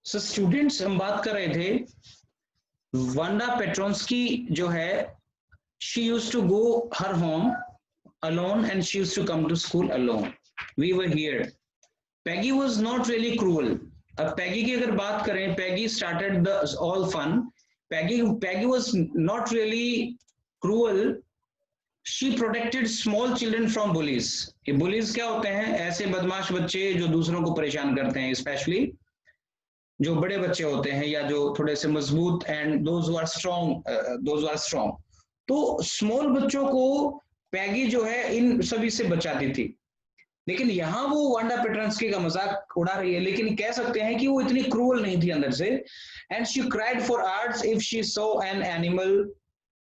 So students, हम बात कर रहे थे वांडा पेट्रोन्स्की जो है, she used to go her home alone and she used to come to school alone. We were here. Peggy was not really cruel. अब पैगी की अगर बात करें, पैगी started the all fun. Peggy was not really cruel. She protected small children from bullies. ये bullies क्या होते हैं? ऐसे बदमाश बच्चे जो दूसरों को परेशान करते हैं, especially जो बड़े बच्चे होते हैं या जो थोड़े से मजबूत, एंड दोज आर स्ट्रॉन्ग। तो स्मॉल बच्चों को पैगी जो है इन सभी से बचाती थी। लेकिन यहाँ वो वांडा पेट्रोन्स्की का मजाक उड़ा रही है, लेकिन कह सकते हैं कि वो इतनी क्रूअल नहीं थी अंदर से। And she cried for hours if she saw an animal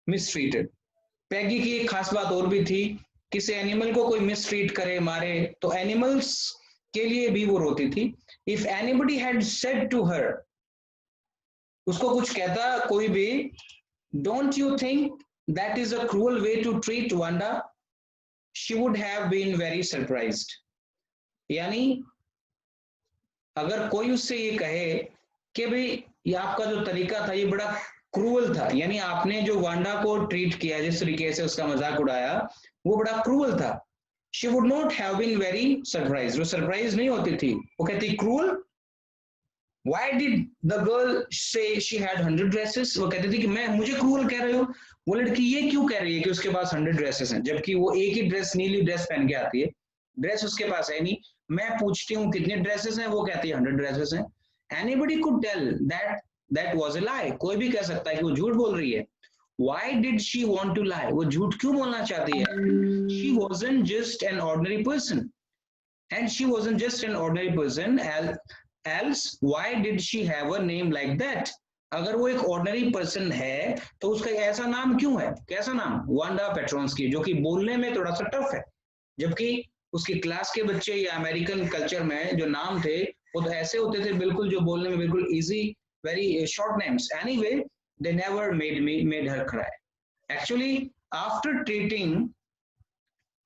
mistreated. Peggy की एक खास बात और भी थी, किसी एनिमल को कोई मिसट्रीट करे, मारे, तो एनिमल्स के लिए भी वो रोती थी। If anybody had said to her, उसको कुछ कहता कोई भी, don't you think that is a cruel way to treat Wanda? She would have been very surprised. यानी अगर कोई उससे ये कहे कि भाई ये आपका जो तरीका था ये बड़ा क्रूअल था, यानी आपने जो वांडा को ट्रीट किया, जिस तरीके से उसका मजाक उड़ाया, वो बड़ा क्रूअल था, she would not have been very surprised. वो सरप्राइज नहीं होती थी, वो कहती cruel. Why did the girl say she had 100 dresses? वो कहती थी कि मुझे क्रूअल कह रहे हो। वो लड़की ये क्यों कह रही है कि उसके पास 100 ड्रेसेस हैं, जबकि वो एक ही ड्रेस, नीली ड्रेस पहन के आती है, ड्रेस उसके पास है नहीं। मैं पूछती हूँ कितने ड्रेसेस हैं, वो कहती है 100 ड्रेसेस हैं। Anybody could tell that was a lie. कोई भी कह सकता है कि वो झूठ बोल रही है। Why did she want to lie? वो झूठ क्यों बोलना चाहती है? She wasn't just an ordinary person. And she wasn't just an ordinary person, else why did she have a name like that? अगर वो एक ऑर्डिनरी पर्सन है तो उसका ऐसा नाम क्यों है? कैसा नाम? वांडा पेट्रोन्स्की, जो कि बोलने में थोड़ा सा टफ है, जबकि उसकी क्लास के बच्चे या अमेरिकन कल्चर में जो नाम थे वो तो ऐसे होते थे बिल्कुल, जो बोलने में बिल्कुल easy, very short names. Anyway, they never made her cry. Actually, after treating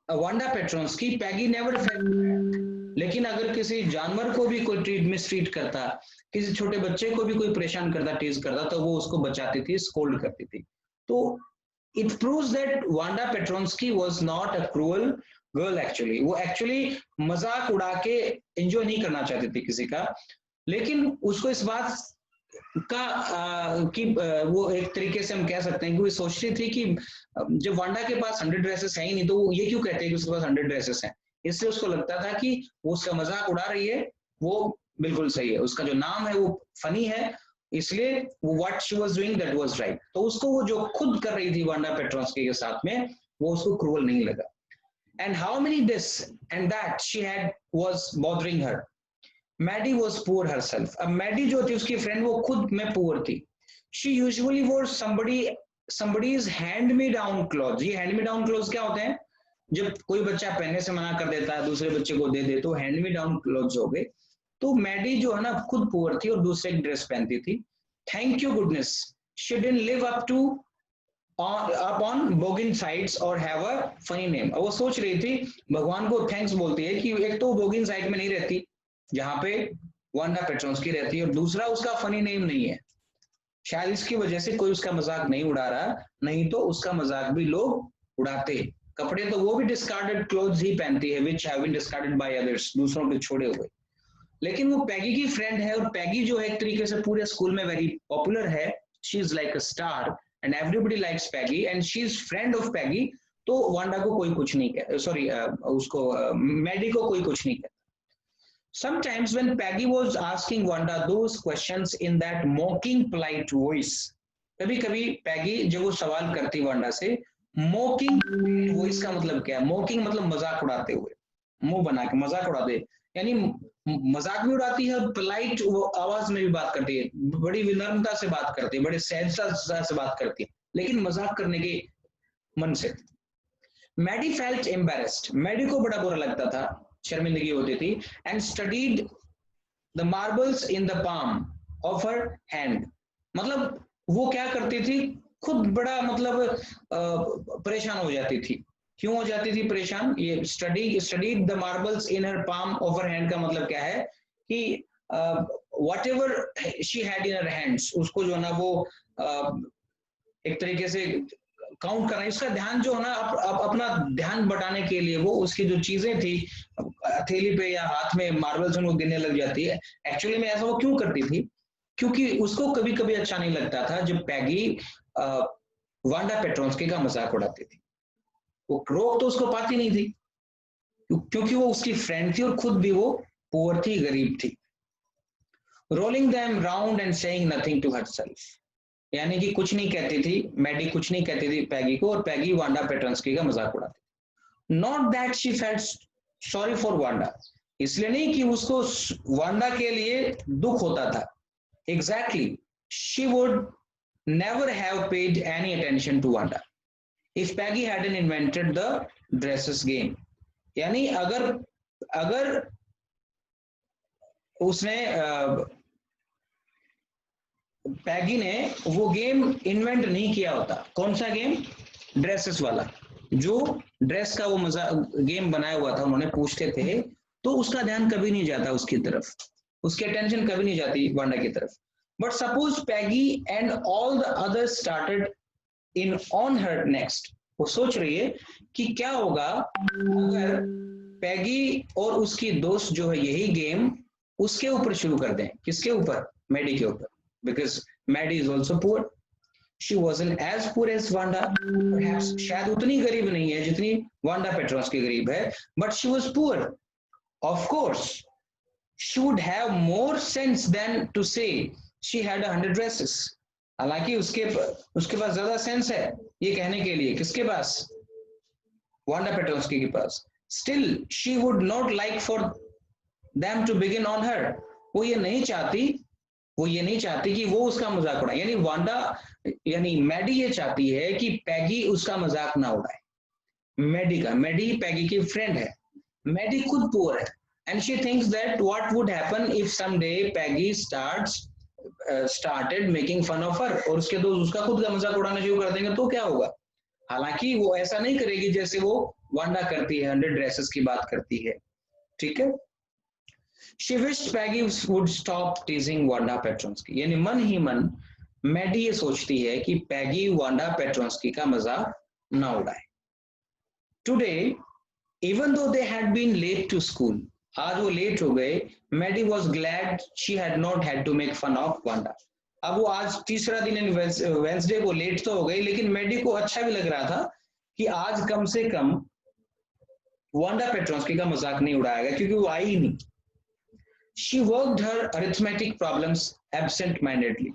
Wanda Petronski, Peggy never felt. लेकिन अगर किसी जानवर को भी कोई मिसट्रीट करता, किसी छोटे बच्चे को भी कोई परेशान करता, टीज करता, तो वो उसको बचाती थी, स्कोल्ड करती थी। तो it proves that Wanda Petronski was not a cruel girl. Actually वो मजाक उड़ा के एंजॉय नहीं करना चाहती थी किसी का, लेकिन उसको इस बात का कि वो एक तरीके से हम कह सकते हैं कि वो सोच रही थी कि जब वांडा के पास 100 ड्रेसेस है ही नहीं, तो वो ये क्यों कहते हैं कि उसके पास 100 ड्रेसेस हैं। इसलिए उसको लगता था कि वो उसका मजाक उड़ा रही है, वो बिल्कुल सही है, उसका जो नाम है वो फनी है, इसलिए वो what she was doing that was right. तो उसको वो जो खुद कर रही थी वांडा पेट्रोन्स्की के साथ में, वो उसको क्रूअल नहीं लगा। And how many this and that she had was bothering her. Maddy was poor herself. अब मैडी जो थी उसकी फ्रेंड, वो खुद में पुअर थी। शी यूजुअली वोर somebody's hand me down clothes. ये हैंड मी डाउन क्लोथ क्या होते हैं? जब कोई बच्चा पहनने से मना कर देता है, दूसरे बच्चे को दे दे, तो हैंड मी डाउन क्लोथ्स हो गए। तो मैडी जो है ना, खुद पुअर थी और दूसरे की ड्रेस पहनती थी। Thank you goodness she didn't live up on Boggins sides और हैव अ फनी नेम। वो सोच रही थी, भगवान को थैंक्स बोलती है कि एक तो बोगिन साइड में नहीं रहती जहां पे वांडा पेट्रोन्स्की रहती है, और दूसरा उसका फनी नेम नहीं है। शायद इसकी वजह से कोई उसका मजाक नहीं उड़ा रहा, नहीं तो उसका मजाक भी लोग उड़ाते। कपड़े तो वो भी डिस्कार्डेड क्लोथ्स ही पहनती है, which have been discarded by others, दूसरों के छोड़े हुए। लेकिन वो पैगी की फ्रेंड है, और पैगी जो है एक तरीके से पूरे स्कूल में वेरी पॉपुलर है। She is like a star and everybody likes Peggy and she is friend of Peggy. तो वांडा को कोई कुछ नहीं कहता, सॉरी उसको मैडी को कोई कुछ नहीं कहता। Sometimes when Peggy was asking Wanda those questions in that mocking polite voice, कभी-कभी पैगी जब वो सवाल करती वांडा से, mocking voice का मतलब क्या है? mocking मतलब मजाक उड़ाते हुए, मुंह बना के मजाक उड़ाते, यानी मजाक भी उड़ाती है और polite आवाज में भी बात करती है, बड़ी विनम्रता से बात करती है, बड़े सहजता से बात करती है, लेकिन मजाक करने के मन से। मैडी फेल्ट एम्बेरेस्ड, मैडी को बड़ा बुरा लगता था, शर्मिंदगी होती थी। And studied the marbles in the palm of her hand, मतलब वो क्या करती थी, खुद बड़ा मतलब परेशान हो जाती थी। क्यों हो जाती थी परेशान? ये studied the marbles in her palm of her hand का मतलब क्या है कि whatever she had in her hands, उसको जो है ना वो एक तरीके से काउंट कर रहे हैं, इसका ध्यान जो है ना अपना ध्यान बटाने के लिए वो उसकी जो चीजें थी हथेली पे या हाथ में मार्बल्स उनको गिनने लग जाती है। एक्चुअली में ऐसा वो क्यों करती थी? क्योंकि उसको कभी कभी अच्छा नहीं लगता था जब पैगी वांडा पेट्रोन्स्की का मजाक उड़ाती थी। वो रोक तो उसको पाती नहीं थी क्योंकि वो उसकी फ्रेंड थी और खुद भी वो पुअर थी, गरीब थी। Rolling them round and saying nothing to herself, यानी कि कुछ नहीं कहती थी, मैडी कुछ नहीं कहती थी पैगी को, और पैगी वांडा पेट्रोन्स्की का मजाक उड़ाती। Not that she felt sorry for Wanda, इसलिए नहीं कि उसको वांडा के लिए दुख होता था। Exactly, she would never have paid any attention to Wanda if Peggy hadn't invented the dresses game. यानी अगर उसने पैगी ने वो गेम इन्वेंट नहीं किया होता। कौन सा गेम? ड्रेसेस वाला, जो ड्रेस का वो मजा गेम बनाया हुआ था, उन्होंने पूछते थे, तो उसका ध्यान कभी नहीं जाता उसकी तरफ, उसकी अटेंशन कभी नहीं जाती वांडा की तरफ। But suppose Peggy and all the others started in on her next. वो सोच रही है कि क्या होगा अगर पैगी और उसकी दोस्त जो है यही गेम उसके ऊपर शुरू कर दें। किसके ऊपर? मैडी के ऊपर। Because Maddie is also poor. She wasn't as poor as Wanda. Perhaps शायद उतनी गरीब नहीं है जितनी वांडा पेट्रोन्स्की गरीब है, but she was poor. Of course, she would have more sense than to say she had 100 dresses. हालांकि उसके पास ज्यादा सेंस है ये कहने के लिए। किसके पास? वांडा पेट्रोन्स्की के पास। Still, she would not like for them to begin on her. वो ये नहीं चाहती कि वो उसका मजाक उड़ाए। यानी वांडा यानी मैडी ये चाहती है कि पैगी उसका मजाक ना उड़ाए। मैडी पैगी की फ्रेंड है, मैडी खुद पुअर है, and she thinks that what would happen if someday Peggy started making fun of her, और उसके दोस्त उसका खुद का मजाक उड़ाना शुरू कर देंगे तो क्या होगा। हालांकि वो ऐसा नहीं करेगी जैसे वो वांडा करती है, 100 ड्रेसेस की बात करती है। ठीक है। She wished Peggy would stop teasing Wanda Petronsky. यानी मन ही मन मैडी ये सोचती है कि पैगी वांडा पेट्रोन्स्की का मजाक ना उड़ाए। Today, even though they had been late to school, आज वो लेट हो गए, Maddy was glad she had not had to make fun of Wanda. अब वो आज तीसरा दिन वेंसडे को लेट तो हो गई, लेकिन मैडी को अच्छा भी लग रहा था कि आज कम से कम वांडा पेट्रोन्स्की का मजाक नहीं उड़ाया गया क्योंकि वो आई ही नहीं। She worked her arithmetic problems absent mindedly,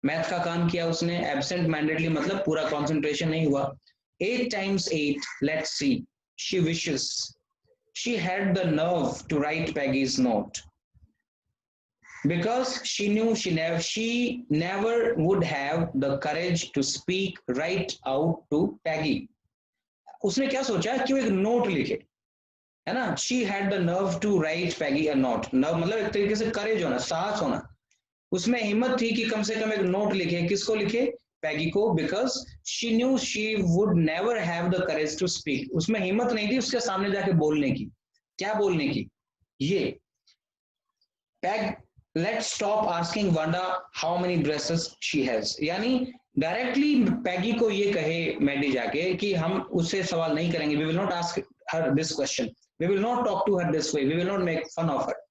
math का काम किया उसने एब्सेंट माइंडेडली, मतलब पूरा कंसंट्रेशन नहीं हुआ। 8 times 8, let's see, she wishes she had the nerve to write Peggy's note because she knew she never would have the courage to speak right out to Peggy. उसने क्या सोचा कि वो एक नोट लिखे, है ना। She had the nerve to write Peggy a note. nerve मतलब एक तरीके से करेज होना, साहस होना। उसमें हिम्मत थी कि कम से कम एक नोट लिखे। किसको लिखे? पैगी को। Because she knew she would never have the courage to speak, उसमें हिम्मत नहीं थी उसके सामने जाके बोलने की। क्या बोलने की? ये peg let's stop asking Wanda how many dresses she has, यानी डायरेक्टली पैगी को ये कहे मैडी जाके कि हम उससे सवाल नहीं करेंगे, we will not ask her this question, we will not talk to her this way, we will not make fun of her.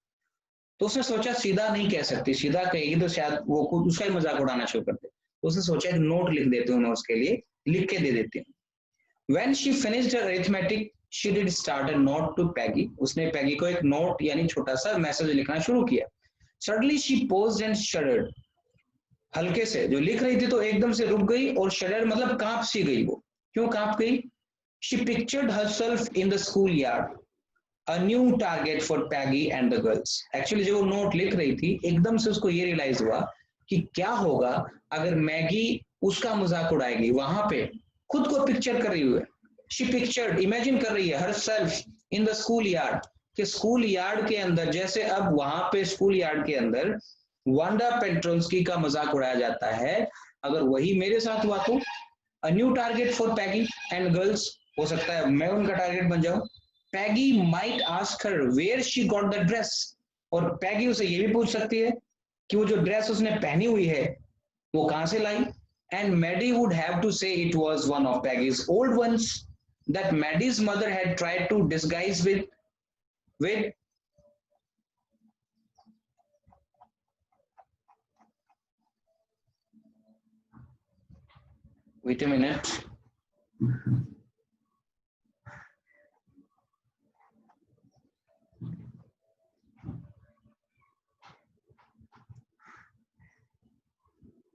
तो उसने सोचा सीधा नहीं कह सकती, सीधा कहेगी तो शायद वो खुद उसका ही मजाक उड़ाना शुरू कर दे। तो उसने सोचा एक नोट लिख देती हूँ मैं उसके लिए, लिख के दे देती हूँ। When she finished her arithmetic, she did start a note to Peggy. उसने पैगी को एक नोट यानी छोटा सा मैसेज लिखना शुरू किया। Suddenly she paused and shuddered. हल्के से जो लिख रही थी तो एकदम से रुक गई और shudder मतलब कांप सी गई। वो क्यों कांप गई? She pictured herself in the schoolyard, a new target for Peggy and the girls. Actually जब वो नोट लिख रही थी एकदम से उसको ये रियलाइज हुआ कि क्या होगा अगर मैगी उसका मजाक उड़ाएगी। वहां पे खुद को पिक्चर कर रही है, शी पिक्चर्ड इमेजिन कर रही है her self in the school yard, कि स्कूल यार्ड के अंदर जैसे अब वहां पे स्कूल यार्ड के अंदर वांडा पेट्रोन्स्की का मजाक उड़ाया जाता है, अगर वही मेरे साथ हुआ तो a new target for Peggy and girls, हो सकता है मैं उनका टारगेट बन जाऊं। Peggy might ask her where she got the dress, और पैगी उसे ये भी पूछ सकती है कि वो जो ड्रेस उसने पहनी हुई है वो कहां से लाई, and Maddie would have to say it was one of Peggy's old ones that Maddie's mother had tried to disguise with wait a minute.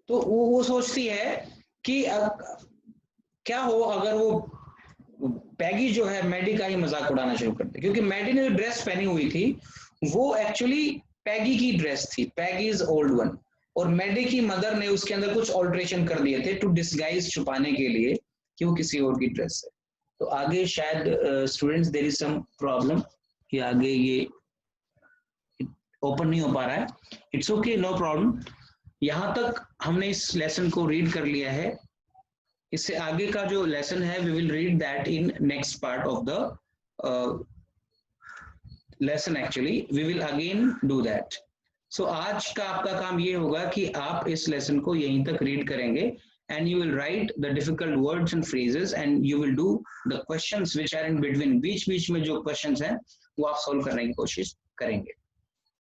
तो वो सोचती है कि क्या हो अगर वो पैगी जो है मैडी का ही मजाक उड़ाना शुरू कर दे, क्योंकि मैडी ने जो ड्रेस पहनी हुई थी वो एक्चुअली पैगी की ड्रेस थी, पैगीज ओल्ड वन, और मैडी की मदर ने उसके अंदर कुछ ऑल्ट्रेशन कर दिए थे टू डिस्गाइज, छुपाने के लिए कि वो किसी और की ड्रेस है। तो आगे शायद students there is some problem कि आगे ये ओपन नहीं हो पा रहा है। It's okay, no problem. यहाँ तक हमने इस लेसन को रीड कर लिया है, इससे आगे का जो लेसन है we will read that in next part of the lesson, actually we will again do that. So आज का आपका काम ये होगा कि आप इस लेसन को यहीं तक रीड करेंगे and you will write the difficult words and phrases and you will do the questions which are in between, बीच बीच में जो क्वेश्चंस हैं वो आप सॉल्व करने की कोशिश करेंगे।